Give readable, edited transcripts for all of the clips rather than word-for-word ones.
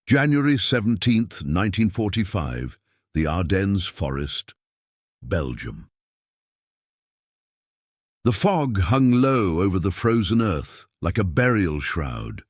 January 17th, 1945, the Ardennes Forest, Belgium. The fog hung low over the frozen earth, like a burial shroud.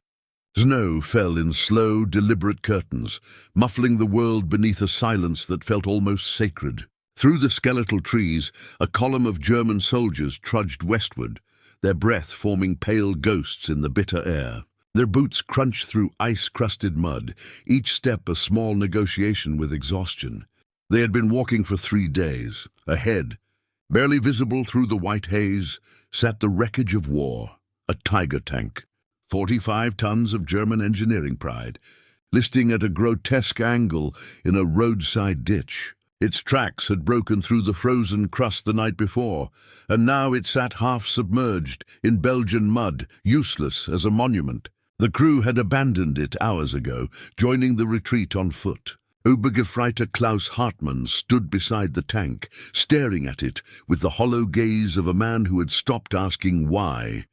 Snow fell in slow, deliberate curtains, muffling the world beneath a silence that felt almost sacred. Through the skeletal trees, a column of German soldiers trudged westward, their breath forming pale ghosts in the bitter air. Their boots crunched through ice-crusted mud, each step a small negotiation with exhaustion. They had been walking for 3 days. Ahead, barely visible through the white haze, sat the wreckage of war, a Tiger tank, 45 tons of German engineering pride, listing at a grotesque angle in a roadside ditch. Its tracks had broken through the frozen crust the night before, and now it sat half-submerged in Belgian mud, useless as a monument. The crew had abandoned it hours ago, joining the retreat on foot. Obergefreiter Klaus Hartmann stood beside the tank, staring at it with the hollow gaze of a man who had stopped asking why.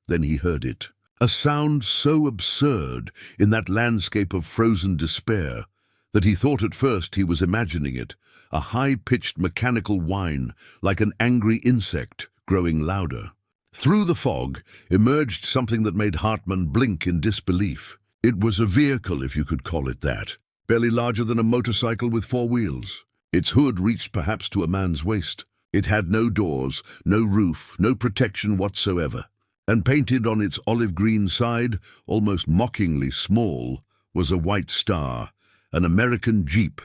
Then he heard it. A sound so absurd in that landscape of frozen despair that he thought at first he was imagining it, a high-pitched mechanical whine, like an angry insect growing louder. Through the fog emerged something that made Hartmann blink in disbelief. It was a vehicle, if you could call it that, barely larger than a motorcycle with 4 wheels. Its hood reached perhaps to a man's waist. It had no doors, no roof, no protection whatsoever. And painted on its olive-green side, almost mockingly small, was a white star, an American Jeep.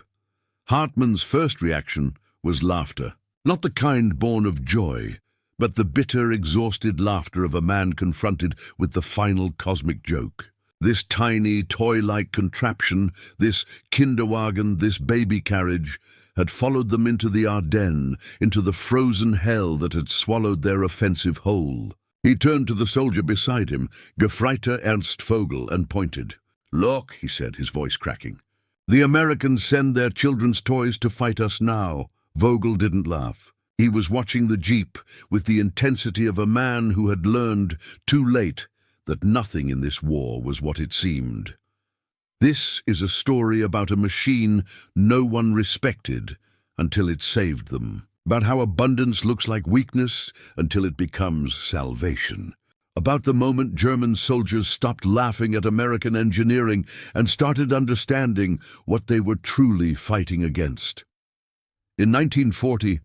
Hartmann's first reaction was laughter, not the kind born of joy, but the bitter, exhausted laughter of a man confronted with the final cosmic joke. This tiny, toy-like contraption, this Kinderwagen, this baby carriage, had followed them into the Ardennes, into the frozen hell that had swallowed their offensive whole. He turned to the soldier beside him, Gefreiter Ernst Vogel, and pointed. "Look," he said, his voice cracking. "The Americans send their children's toys to fight us now." Vogel didn't laugh. He was watching the Jeep with the intensity of a man who had learned, too late, that nothing in this war was what it seemed. This is a story about a machine no one respected until it saved them, about how abundance looks like weakness until it becomes salvation, about the moment German soldiers stopped laughing at American engineering and started understanding what they were truly fighting against. In 1940,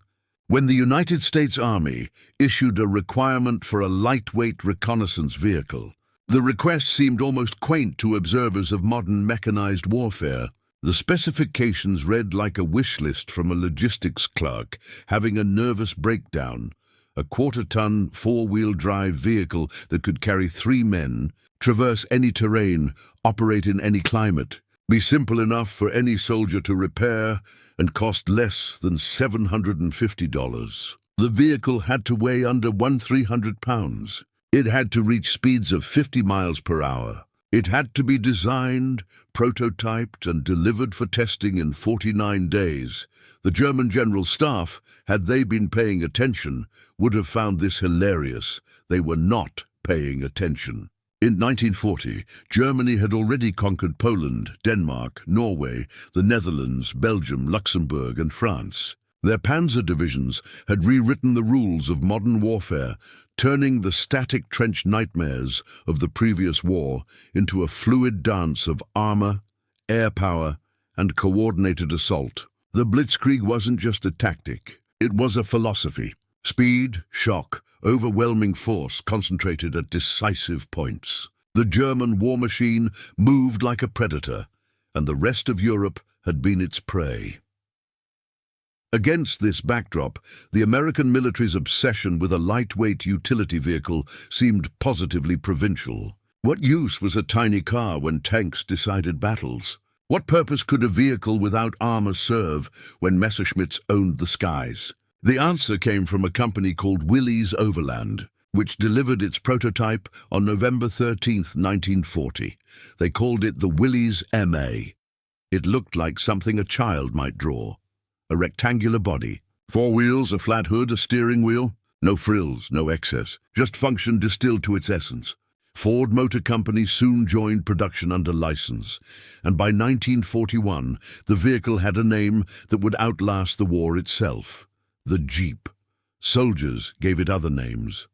when the United States Army issued a requirement for a lightweight reconnaissance vehicle, the request seemed almost quaint to observers of modern mechanized warfare. The specifications read like a wish list from a logistics clerk having a nervous breakdown. A 1/4-ton, 4-wheel drive vehicle that could carry 3 men, traverse any terrain, operate in any climate, be simple enough for any soldier to repair, and cost less than $750. The vehicle had to weigh under 1,300 pounds. It had to reach speeds of 50 miles per hour. It had to be designed, prototyped, and delivered for testing in 49 days. The German General Staff, had they been paying attention, would have found this hilarious. They were not paying attention. In 1940, Germany had already conquered Poland, Denmark, Norway, the Netherlands, Belgium, Luxembourg, and France. Their panzer divisions had rewritten the rules of modern warfare, turning the static trench nightmares of the previous war into a fluid dance of armor, air power, and coordinated assault. The Blitzkrieg wasn't just a tactic, it was a philosophy. Speed, shock, overwhelming force concentrated at decisive points. The German war machine moved like a predator, and the rest of Europe had been its prey. Against this backdrop, the American military's obsession with a lightweight utility vehicle seemed positively provincial. What use was a tiny car when tanks decided battles? What purpose could a vehicle without armor serve when Messerschmitts owned the skies? The answer came from a company called Willys Overland, which delivered its prototype on November 13, 1940. They called it the Willys MB. It looked like something a child might draw. A rectangular body, 4 wheels, a flat hood, a steering wheel. No frills, no excess, just function distilled to its essence. Ford Motor Company soon joined production under license, and by 1941 the vehicle had a name that would outlast the war itself: the Jeep. Soldiers gave it other names.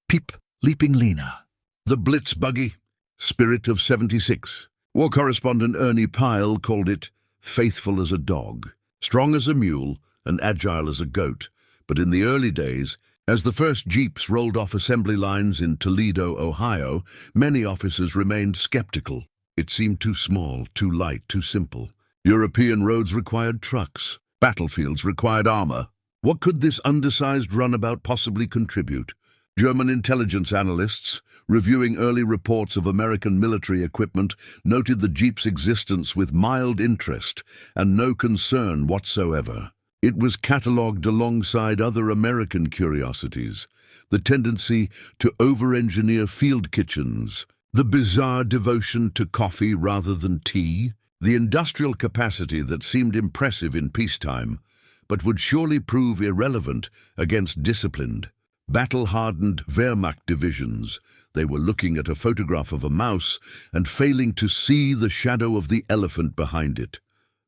Peep, Leaping Lena. The Blitz Buggy, Spirit of 76. War correspondent Ernie Pyle called it faithful as a dog, strong as a mule, and agile as a goat. But in the early days, as the first Jeeps rolled off assembly lines in Toledo, Ohio, many officers remained skeptical. It seemed too small, too light, too simple. European roads required trucks. Battlefields required armor. What could this undersized runabout possibly contribute? German intelligence analysts, reviewing early reports of American military equipment, noted the Jeep's existence with mild interest and no concern whatsoever. It was catalogued alongside other American curiosities: the tendency to over-engineer field kitchens, the bizarre devotion to coffee rather than tea, the industrial capacity that seemed impressive in peacetime, but would surely prove irrelevant against disciplined, battle-hardened Wehrmacht divisions. They were looking at a photograph of a mouse and failing to see the shadow of the elephant behind it.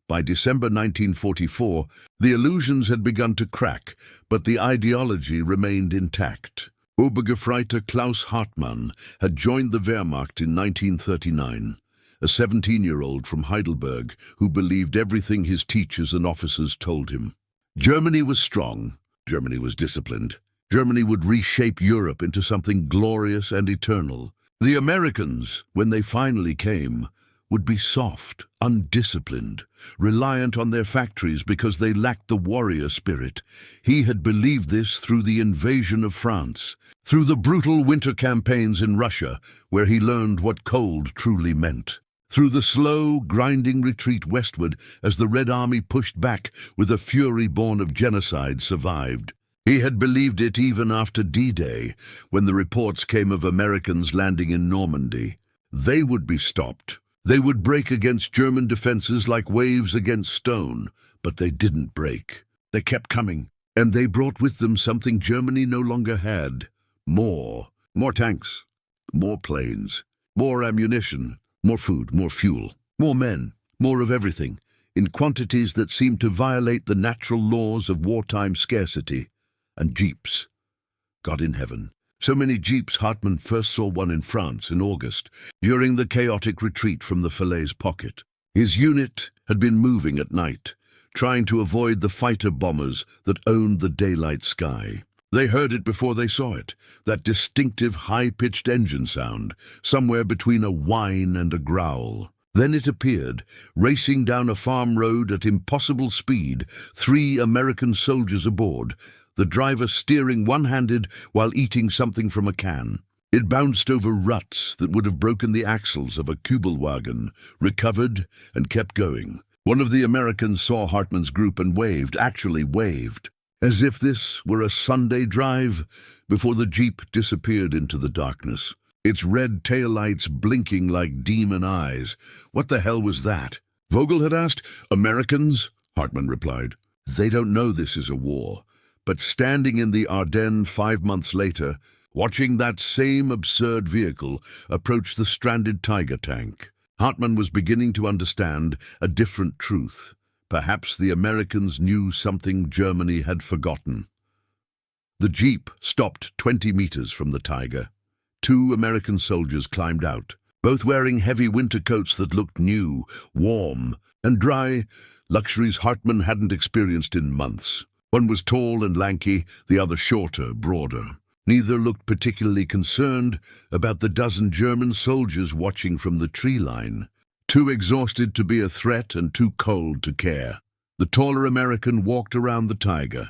By December 1944, the illusions had begun to crack, but the ideology remained intact. Obergefreiter Klaus Hartmann had joined the Wehrmacht in 1939, a 17-year-old from Heidelberg who believed everything his teachers and officers told him. Germany was strong. Germany was disciplined. Germany would reshape Europe into something glorious and eternal. The Americans, when they finally came, would be soft, undisciplined, reliant on their factories because they lacked the warrior spirit. He had believed this through the invasion of France, through the brutal winter campaigns in Russia, where he learned what cold truly meant, through the slow, grinding retreat westward as the Red Army pushed back with a fury born of genocide survived. He had believed it even after D-Day, when the reports came of Americans landing in Normandy. They would be stopped. They would break against German defenses like waves against stone, but they didn't break. They kept coming, and they brought with them something Germany no longer had. More tanks, more planes, more ammunition, more food, more fuel, more men, more of everything, in quantities that seemed to violate the natural laws of wartime scarcity. And Jeeps. God in heaven. So many Jeeps. Hartmann first saw one in France in August, during the chaotic retreat from the Falaise pocket. His unit had been moving at night, trying to avoid the fighter bombers that owned the daylight sky. They heard it before they saw it, that distinctive high-pitched engine sound, somewhere between a whine and a growl. Then it appeared, racing down a farm road at impossible speed, 3 American soldiers aboard, the driver steering one-handed while eating something from a can. It bounced over ruts that would have broken the axles of a Kübelwagen, recovered, and kept going. One of the Americans saw Hartmann's group and waved, actually waved, as if this were a Sunday drive, before the Jeep disappeared into the darkness, its red taillights blinking like demon eyes. What the hell was that? Vogel had asked. Americans? Hartmann replied. They don't know this is a war. But standing in the Ardennes 5 months later, watching that same absurd vehicle approach the stranded Tiger tank, Hartmann was beginning to understand a different truth. Perhaps the Americans knew something Germany had forgotten. The Jeep stopped 20 meters from the Tiger. 2 American soldiers climbed out, both wearing heavy winter coats that looked new, warm, and dry, luxuries Hartmann hadn't experienced in months. One was tall and lanky, the other shorter, broader. Neither looked particularly concerned about the dozen German soldiers watching from the tree line, too exhausted to be a threat and too cold to care. The taller American walked around the Tiger,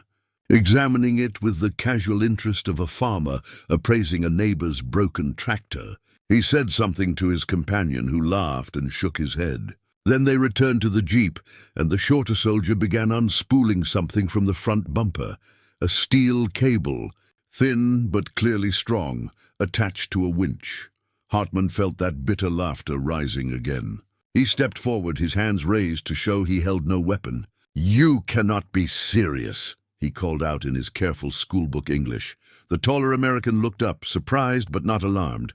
examining it with the casual interest of a farmer appraising a neighbor's broken tractor. He said something to his companion, who laughed and shook his head. Then they returned to the Jeep, and the shorter soldier began unspooling something from the front bumper, a steel cable, thin but clearly strong, attached to a winch. Hartmann felt that bitter laughter rising again. He stepped forward, his hands raised to show he held no weapon. "You cannot be serious," he called out in his careful schoolbook English. The taller American looked up, surprised but not alarmed.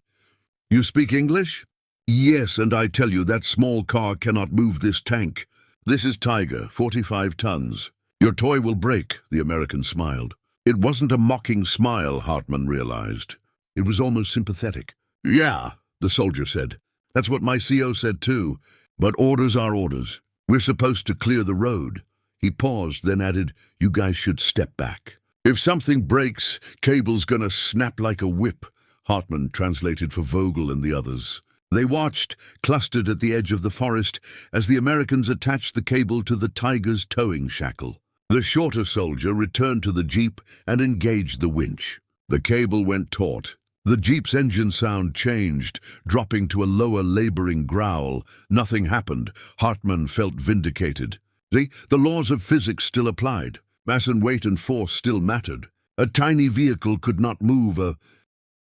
You speak English? Yes, and I tell you that small car cannot move this tank. This is Tiger, 45 tons. Your toy will break, the American smiled. It wasn't a mocking smile, Hartman realized. It was almost sympathetic. Yeah, the soldier said. That's what my CO said too. But orders are orders. We're supposed to clear the road. He paused, then added, you guys should step back. If something breaks, cable's gonna snap like a whip, Hartman translated for Vogel and the others. They watched, clustered at the edge of the forest, as the Americans attached the cable to the Tiger's towing shackle. The shorter soldier returned to the Jeep and engaged the winch. The cable went taut. The Jeep's engine sound changed, dropping to a lower, laboring growl. Nothing happened. Hartman felt vindicated. See, the laws of physics still applied. Mass and weight and force still mattered. A tiny vehicle could not move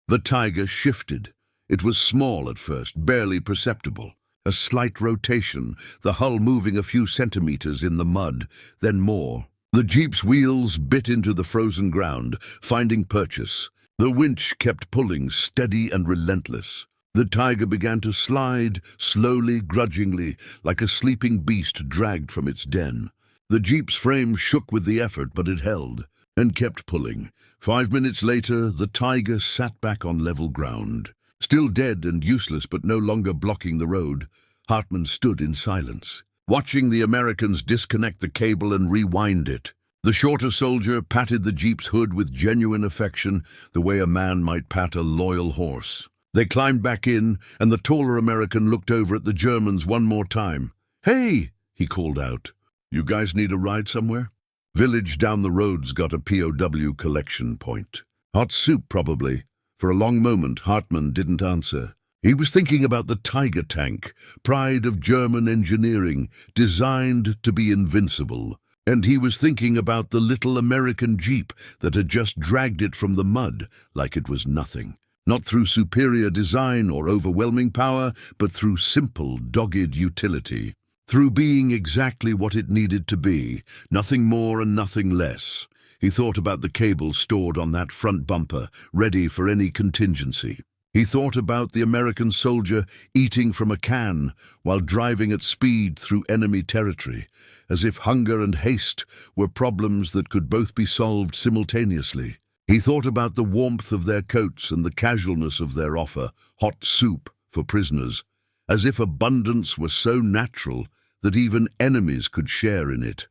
The Tiger shifted. It was small at first, barely perceptible. A slight rotation, the hull moving a few centimeters in the mud, then more. The Jeep's wheels bit into the frozen ground, finding purchase. The winch kept pulling, steady and relentless. The Tiger began to slide, slowly, grudgingly, like a sleeping beast dragged from its den. The Jeep's frame shook with the effort, but it held, and kept pulling. 5 minutes later, the Tiger sat back on level ground. Still dead and useless, but no longer blocking the road, Hartman stood in silence, watching the Americans disconnect the cable and rewind it. The shorter soldier patted the Jeep's hood with genuine affection, the way a man might pat a loyal horse. They climbed back in, and the taller American looked over at the Germans one more time. "Hey!" he called out. "You guys need a ride somewhere?" Village down the road's got a POW collection point. Hot soup, probably. For a long moment, Hartman didn't answer. He was thinking about the Tiger tank, pride of German engineering, designed to be invincible. And he was thinking about the little American Jeep that had just dragged it from the mud like it was nothing. Not through superior design or overwhelming power, but through simple, dogged utility. Through being exactly what it needed to be, nothing more and nothing less. He thought about the cable stored on that front bumper, ready for any contingency. He thought about the American soldier eating from a can while driving at speed through enemy territory, as if hunger and haste were problems that could both be solved simultaneously. He thought about the warmth of their coats and the casualness of their offer, hot soup for prisoners, as if abundance were so natural that even enemies could share in it.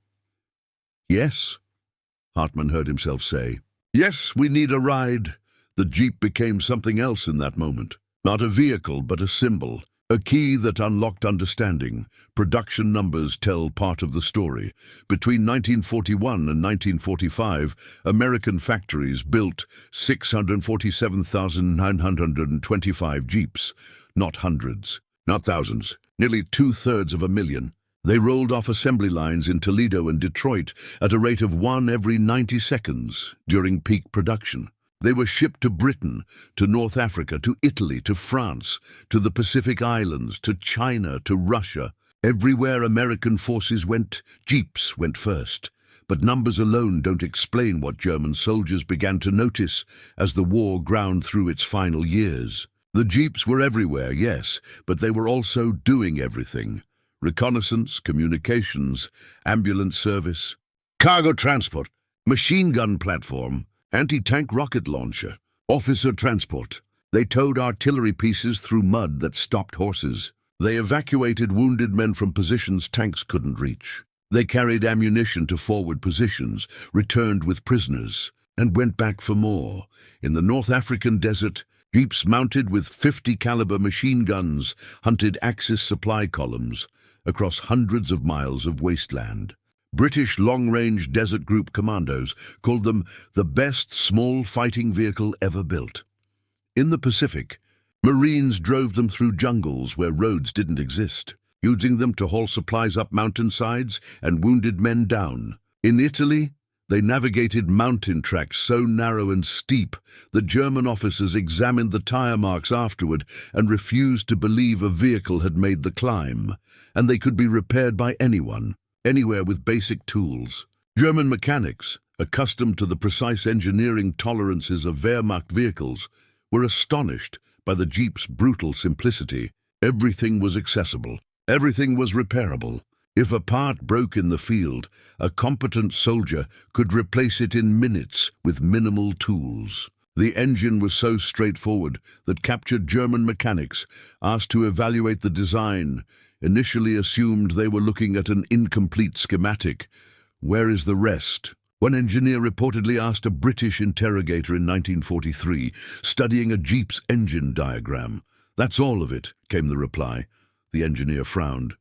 "Yes," Hartman heard himself say. "Yes, we need a ride." The Jeep became something else in that moment. Not a vehicle, but a symbol. A key that unlocked understanding. Production numbers tell part of the story. Between 1941 and 1945, American factories built 647,925 Jeeps. Not hundreds, not thousands, nearly 2/3 of a million. They rolled off assembly lines in Toledo and Detroit at a rate of 1 every 90 seconds during peak production. They were shipped to Britain, to North Africa, to Italy, to France, to the Pacific Islands, to China, to Russia. Everywhere American forces went, Jeeps went first. But numbers alone don't explain what German soldiers began to notice as the war ground through its final years. The Jeeps were everywhere, yes, but they were also doing everything. Reconnaissance, communications, ambulance service, cargo transport, machine gun platform, anti-tank rocket launcher, officer transport. They towed artillery pieces through mud that stopped horses. They evacuated wounded men from positions tanks couldn't reach. They carried ammunition to forward positions, returned with prisoners, and went back for more. In the North African desert, Jeeps mounted with 50 caliber machine guns hunted Axis supply columns across hundreds of miles of wasteland. British long-range desert group commandos called them the best small fighting vehicle ever built. In the Pacific, Marines drove them through jungles where roads didn't exist, using them to haul supplies up mountainsides and wounded men down. In Italy, they navigated mountain tracks so narrow and steep that German officers examined the tire marks afterward and refused to believe a vehicle had made the climb, and they could be repaired by anyone, anywhere with basic tools. German mechanics, accustomed to the precise engineering tolerances of Wehrmacht vehicles, were astonished by the Jeep's brutal simplicity. Everything was accessible. Everything was repairable. If a part broke in the field, a competent soldier could replace it in minutes with minimal tools. The engine was so straightforward that captured German mechanics, asked to evaluate the design, initially assumed they were looking at an incomplete schematic. "Where is the rest?" One engineer reportedly asked a British interrogator in 1943, studying a Jeep's engine diagram. "That's all of it," came the reply. The engineer frowned.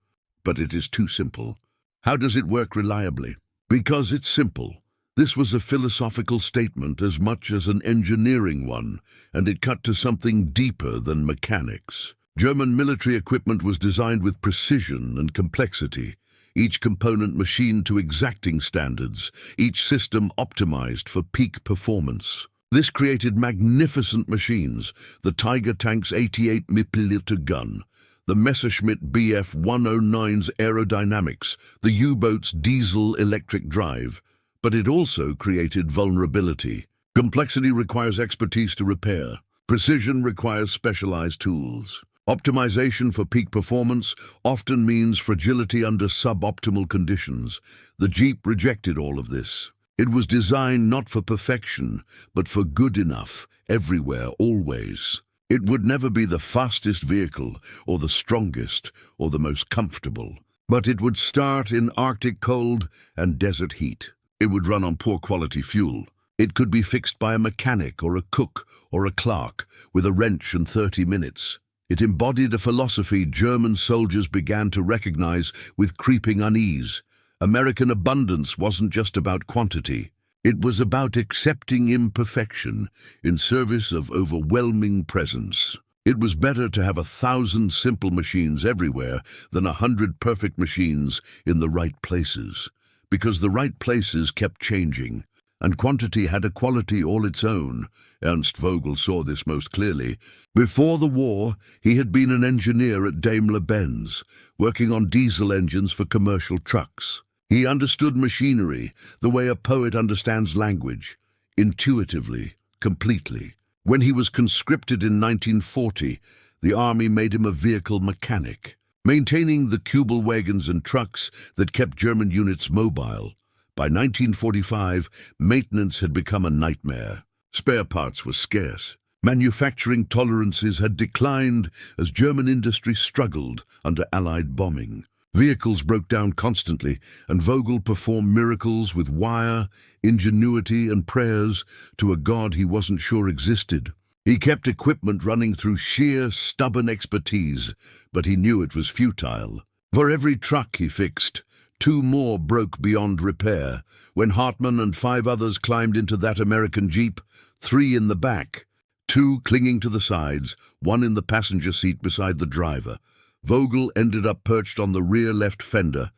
"But it is too simple." "How does it work reliably?" "Because it's simple." This was a philosophical statement as much as an engineering one, and it cut to something deeper than mechanics. German military equipment was designed with precision and complexity, each component machined to exacting standards, each system optimized for peak performance. This created magnificent machines: the Tiger tank's 88 mm gun, the Messerschmitt Bf 109's aerodynamics, the U-boat's diesel-electric drive. But it also created vulnerability. Complexity requires expertise to repair. Precision requires specialized tools. Optimization for peak performance often means fragility under suboptimal conditions. The Jeep rejected all of this. It was designed not for perfection, but for good enough, everywhere, always. It would never be the fastest vehicle, or the strongest, or the most comfortable. But it would start in Arctic cold and desert heat. It would run on poor quality fuel. It could be fixed by a mechanic or a cook or a clerk with a wrench in 30 minutes. It embodied a philosophy German soldiers began to recognize with creeping unease. American abundance wasn't just about quantity. It was about accepting imperfection in service of overwhelming presence. It was better to have 1,000 simple machines everywhere than 100 perfect machines in the right places, because the right places kept changing, and quantity had a quality all its own. Ernst Vogel saw this most clearly. Before the war, he had been an engineer at Daimler-Benz, working on diesel engines for commercial trucks. He understood machinery the way a poet understands language, intuitively, completely. When he was conscripted in 1940, the army made him a vehicle mechanic, maintaining the Kubel wagons and trucks that kept German units mobile. By 1945, maintenance had become a nightmare. Spare parts were scarce. Manufacturing tolerances had declined as German industry struggled under Allied bombing. Vehicles broke down constantly, and Vogel performed miracles with wire, ingenuity, and prayers to a God he wasn't sure existed. He kept equipment running through sheer, stubborn expertise, but he knew it was futile. For every truck he fixed, 2 more broke beyond repair. When Hartmann and 5 others climbed into that American Jeep, 3 in the back, 2 clinging to the sides, 1 in the passenger seat beside the driver. Vogel ended up perched on the rear left fender,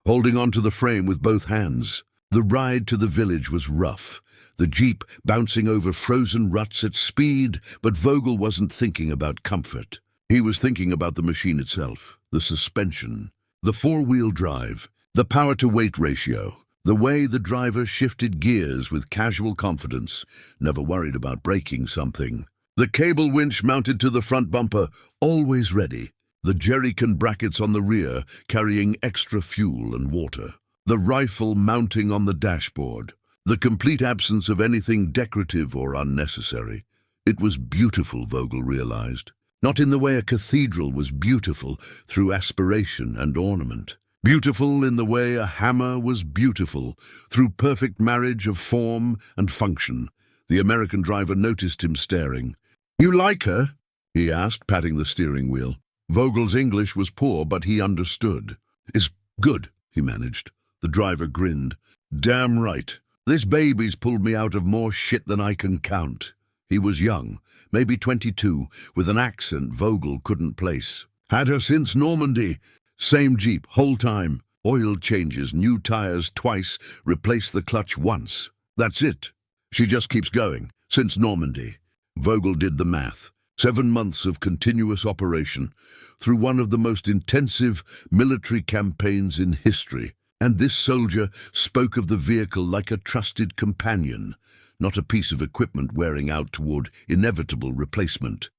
holding onto the frame with both hands. The ride to the village was rough, the Jeep bouncing over frozen ruts at speed, but Vogel wasn't thinking about comfort. He was thinking about the machine itself, the suspension, the 4-wheel drive, the power-to-weight ratio, the way the driver shifted gears with casual confidence, never worried about breaking something. The cable winch mounted to the front bumper, always ready. The jerrycan brackets on the rear, carrying extra fuel and water. The rifle mounting on the dashboard. The complete absence of anything decorative or unnecessary. It was beautiful, Vogel realized. Not in the way a cathedral was beautiful through aspiration and ornament. Beautiful in the way a hammer was beautiful, through perfect marriage of form and function. The American driver noticed him staring. "You like her?" he asked, patting the steering wheel. Vogel's English was poor, but he understood. "It's good," he managed. The driver grinned. "Damn right. This baby's pulled me out of more shit than I can count." He was young, maybe 22, with an accent Vogel couldn't place. "Had her since Normandy. Same Jeep, whole time. Oil changes, new tires twice, replaced the clutch once. That's it. She just keeps going, since Normandy." Vogel did the math. 7 months of continuous operation, through one of the most intensive military campaigns in history. And this soldier spoke of the vehicle like a trusted companion, not a piece of equipment wearing out toward inevitable replacement.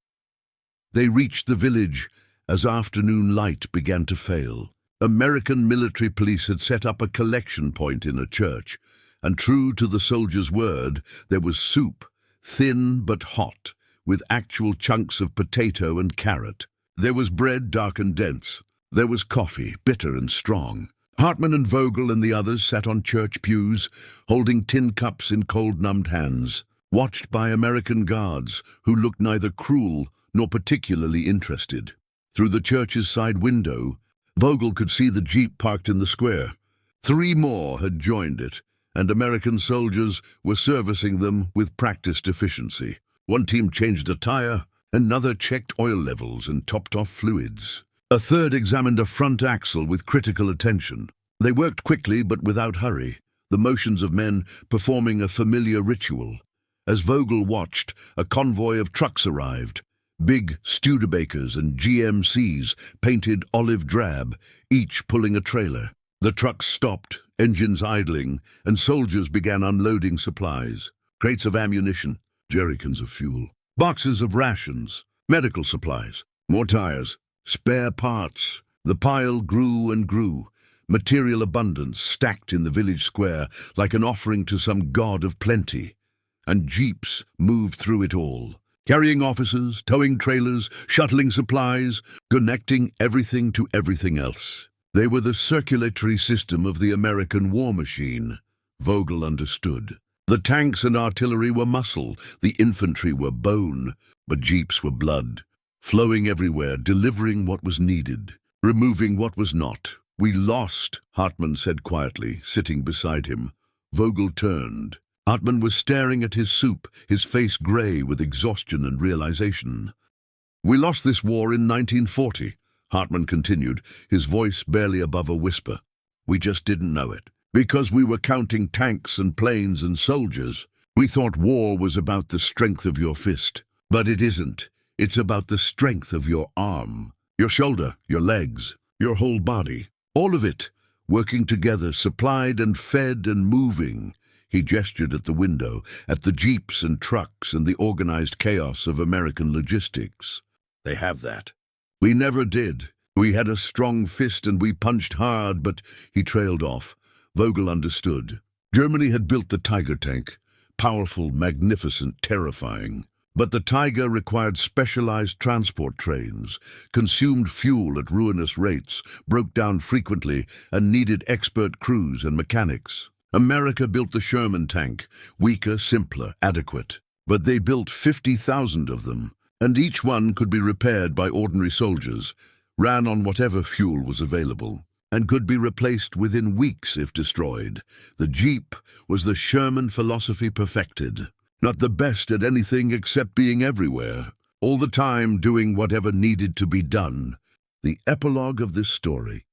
They reached the village as afternoon light began to fail. American military police had set up a collection point in a church, and true to the soldiers' word, there was soup, thin but hot, with actual chunks of potato and carrot. There was bread, dark and dense. There was coffee, bitter and strong. Hartman and Vogel and the others sat on church pews, holding tin cups in cold-numbed hands, watched by American guards who looked neither cruel nor particularly interested. Through the church's side window, Vogel could see the Jeep parked in the square. 3 more had joined it, and American soldiers were servicing them with practiced efficiency. One team changed a tire, another checked oil levels and topped off fluids. A third examined a front axle with critical attention. They worked quickly but without hurry, the motions of men performing a familiar ritual. As Vogel watched, a convoy of trucks arrived. Big Studebakers and GMCs painted olive drab, each pulling a trailer. The trucks stopped, engines idling, and soldiers began unloading supplies. Crates of ammunition, jerrycans of fuel, boxes of rations, medical supplies, more tires, spare parts. The pile grew and grew, material abundance stacked in the village square like an offering to some god of plenty. And jeeps moved through it all, carrying officers, towing trailers, shuttling supplies, connecting everything to everything else. They were the circulatory system of the American war machine. Vogel understood. The tanks and artillery were muscle, the infantry were bone, but jeeps were blood, flowing everywhere, delivering what was needed, removing what was not. "We lost," Hartman said quietly, sitting beside him. Vogel turned. Hartman was staring at his soup, his face grey with exhaustion and realization. "We lost this war in 1940, Hartman continued, his voice barely above a whisper. "We just didn't know it. Because we were counting tanks and planes and soldiers. We thought war was about the strength of your fist. But it isn't. It's about the strength of your arm, your shoulder, your legs, your whole body. All of it, working together, supplied and fed and moving." He gestured at the window, at the jeeps and trucks and the organized chaos of American logistics. "They have that. We never did. We had a strong fist and we punched hard, but..." He trailed off. Vogel understood. Germany had built the Tiger tank. Powerful, magnificent, terrifying. But the Tiger required specialized transport trains, consumed fuel at ruinous rates, broke down frequently, and needed expert crews and mechanics. America built the Sherman tank, weaker, simpler, adequate. But they built 50,000 of them, and each one could be repaired by ordinary soldiers, ran on whatever fuel was available, and could be replaced within weeks if destroyed. The Jeep was the Sherman philosophy perfected. Not the best at anything except being everywhere, all the time doing whatever needed to be done. The epilogue of this story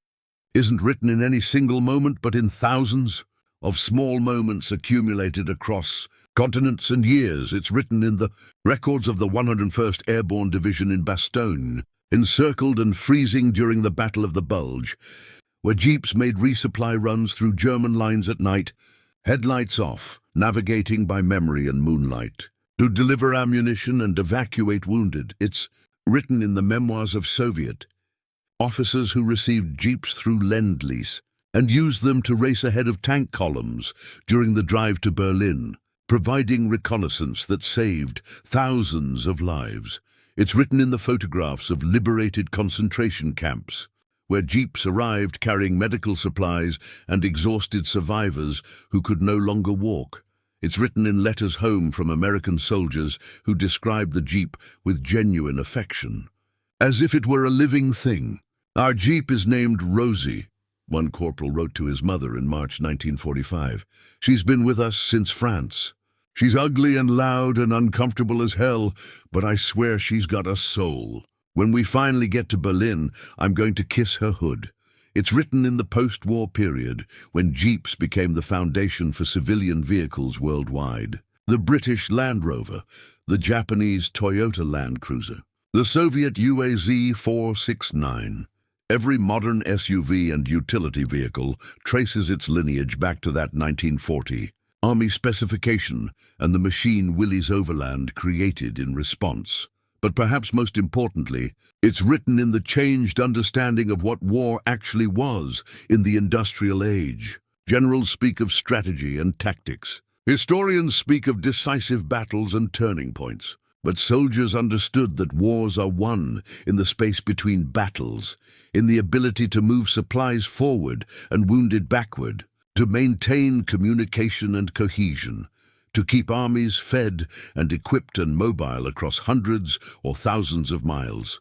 isn't written in any single moment, but in thousands of small moments accumulated across continents and years. It's written in the records of the 101st Airborne Division in Bastogne, encircled and freezing during the Battle of the Bulge, where jeeps made resupply runs through German lines at night, headlights off, navigating by memory and moonlight, to deliver ammunition and evacuate wounded. It's written in the memoirs of Soviet officers who received jeeps through Lend-Lease and used them to race ahead of tank columns during the drive to Berlin, providing reconnaissance that saved thousands of lives. It's written in the photographs of liberated concentration camps, where jeeps arrived carrying medical supplies and exhausted survivors who could no longer walk. It's written in letters home from American soldiers who described the Jeep with genuine affection, as if it were a living thing. "Our Jeep is named Rosie," one corporal wrote to his mother in March 1945. "She's been with us since France. She's ugly and loud and uncomfortable as hell, but I swear she's got a soul. When we finally get to Berlin, I'm going to kiss her hood." It's written in the post-war period, when jeeps became the foundation for civilian vehicles worldwide. The British Land Rover, the Japanese Toyota Land Cruiser, the Soviet UAZ 469. Every modern SUV and utility vehicle traces its lineage back to that 1940 Army specification and the machine Willys Overland created in response. But perhaps most importantly, it's written in the changed understanding of what war actually was in the industrial age. Generals speak of strategy and tactics. Historians speak of decisive battles and turning points. But soldiers understood that wars are won in the space between battles, in the ability to move supplies forward and wounded backward, to maintain communication and cohesion, to keep armies fed and equipped and mobile across hundreds or thousands of miles.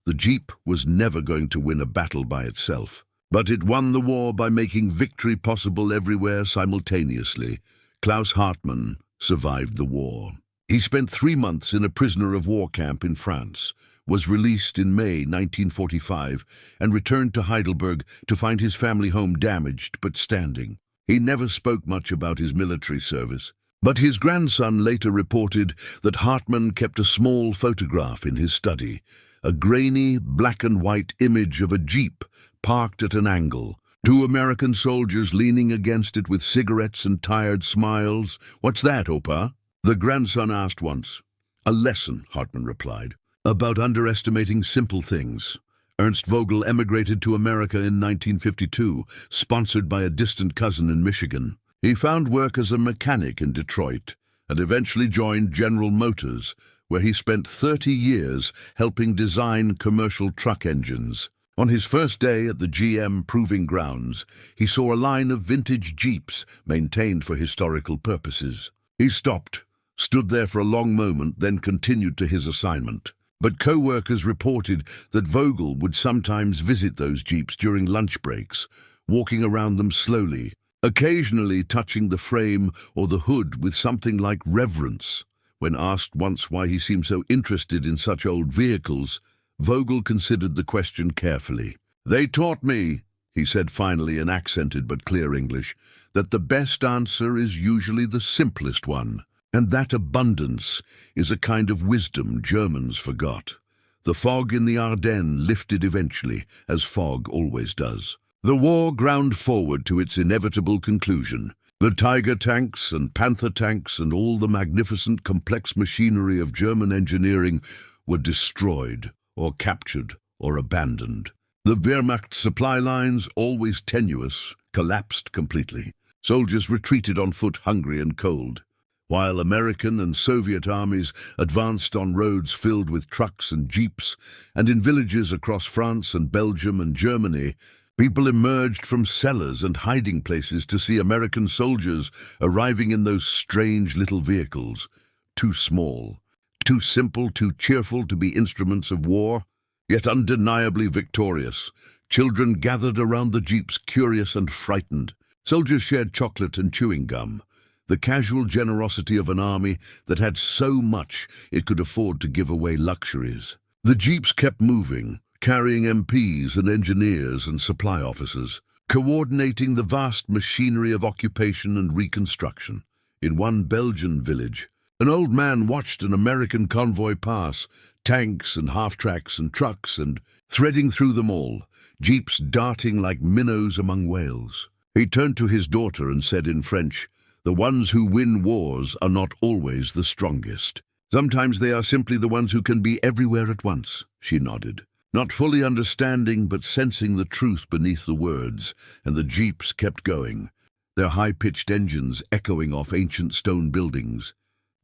The Jeep was never going to win a battle by itself, but it won the war by making victory possible everywhere simultaneously. Klaus Hartmann survived the war. He spent 3 months in a prisoner of war camp in France, was released in May 1945, and returned to Heidelberg to find his family home damaged but standing. He never spoke much about his military service, but his grandson later reported that Hartmann kept a small photograph in his study, a grainy black and white image of a Jeep parked at an angle, 2 American soldiers leaning against it with cigarettes and tired smiles. "What's that, Opa?" the grandson asked once. "A lesson," Hartmann replied, "about underestimating simple things." Ernst Vogel emigrated to America in 1952, sponsored by a distant cousin in Michigan. He found work as a mechanic in Detroit and eventually joined General Motors, where he spent 30 years helping design commercial truck engines. On his first day at the GM Proving Grounds, he saw a line of vintage Jeeps maintained for historical purposes. He stopped, stood there for a long moment, then continued to his assignment. But co-workers reported that Vogel would sometimes visit those Jeeps during lunch breaks, walking around them slowly, occasionally touching the frame or the hood with something like reverence. When asked once why he seemed so interested in such old vehicles, Vogel considered the question carefully. "They taught me," he said finally in accented but clear English, "that the best answer is usually the simplest one. And that abundance is a kind of wisdom Germans forgot." The fog in the Ardennes lifted eventually, as fog always does. The war ground forward to its inevitable conclusion. The Tiger tanks and Panther tanks and all the magnificent complex machinery of German engineering were destroyed or captured or abandoned. The Wehrmacht supply lines, always tenuous, collapsed completely. Soldiers retreated on foot, hungry and cold, while American and Soviet armies advanced on roads filled with trucks and jeeps, and in villages across France and Belgium and Germany, people emerged from cellars and hiding places to see American soldiers arriving in those strange little vehicles, too small, too simple, too cheerful to be instruments of war, yet undeniably victorious. Children gathered around the jeeps, curious and frightened. Soldiers shared chocolate and chewing gum, the casual generosity of an army that had so much it could afford to give away luxuries. The jeeps kept moving, carrying MPs and engineers and supply officers, coordinating the vast machinery of occupation and reconstruction. In one Belgian village, an old man watched an American convoy pass, tanks and half-tracks and trucks, and threading through them all, jeeps darting like minnows among whales. He turned to his daughter and said in French, "The ones who win wars are not always the strongest. Sometimes they are simply the ones who can be everywhere at once." She nodded, not fully understanding but sensing the truth beneath the words, and the jeeps kept going, their high-pitched engines echoing off ancient stone buildings,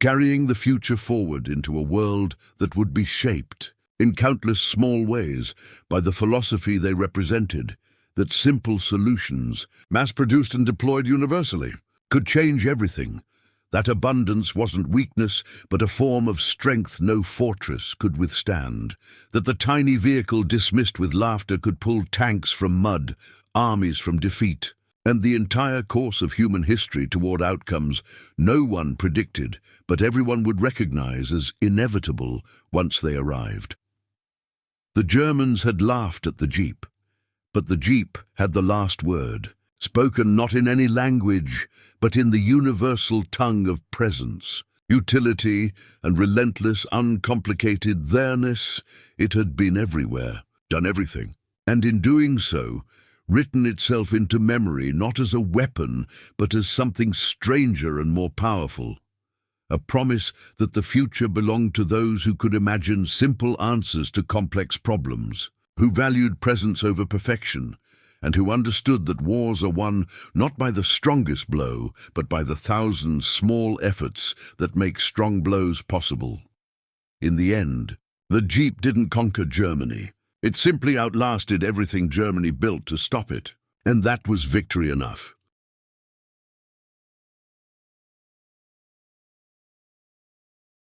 carrying the future forward into a world that would be shaped, in countless small ways, by the philosophy they represented, that simple solutions, mass-produced and deployed universally, could change everything. That abundance wasn't weakness, but a form of strength no fortress could withstand. That the tiny vehicle dismissed with laughter could pull tanks from mud, armies from defeat, and the entire course of human history toward outcomes no one predicted, but everyone would recognize as inevitable once they arrived. The Germans had laughed at the Jeep, but the Jeep had the last word, spoken not in any language, but in the universal tongue of presence, utility, and relentless, uncomplicated there-ness. It had been everywhere, done everything, and in doing so, written itself into memory not as a weapon, but as something stranger and more powerful. a promise that the future belonged to those who could imagine simple answers to complex problems, who valued presence over perfection, and who understood that wars are won not by the strongest blow, but by the thousand small efforts that make strong blows possible. In the end, the Jeep didn't conquer Germany. It simply outlasted everything Germany built to stop it. And that was victory enough.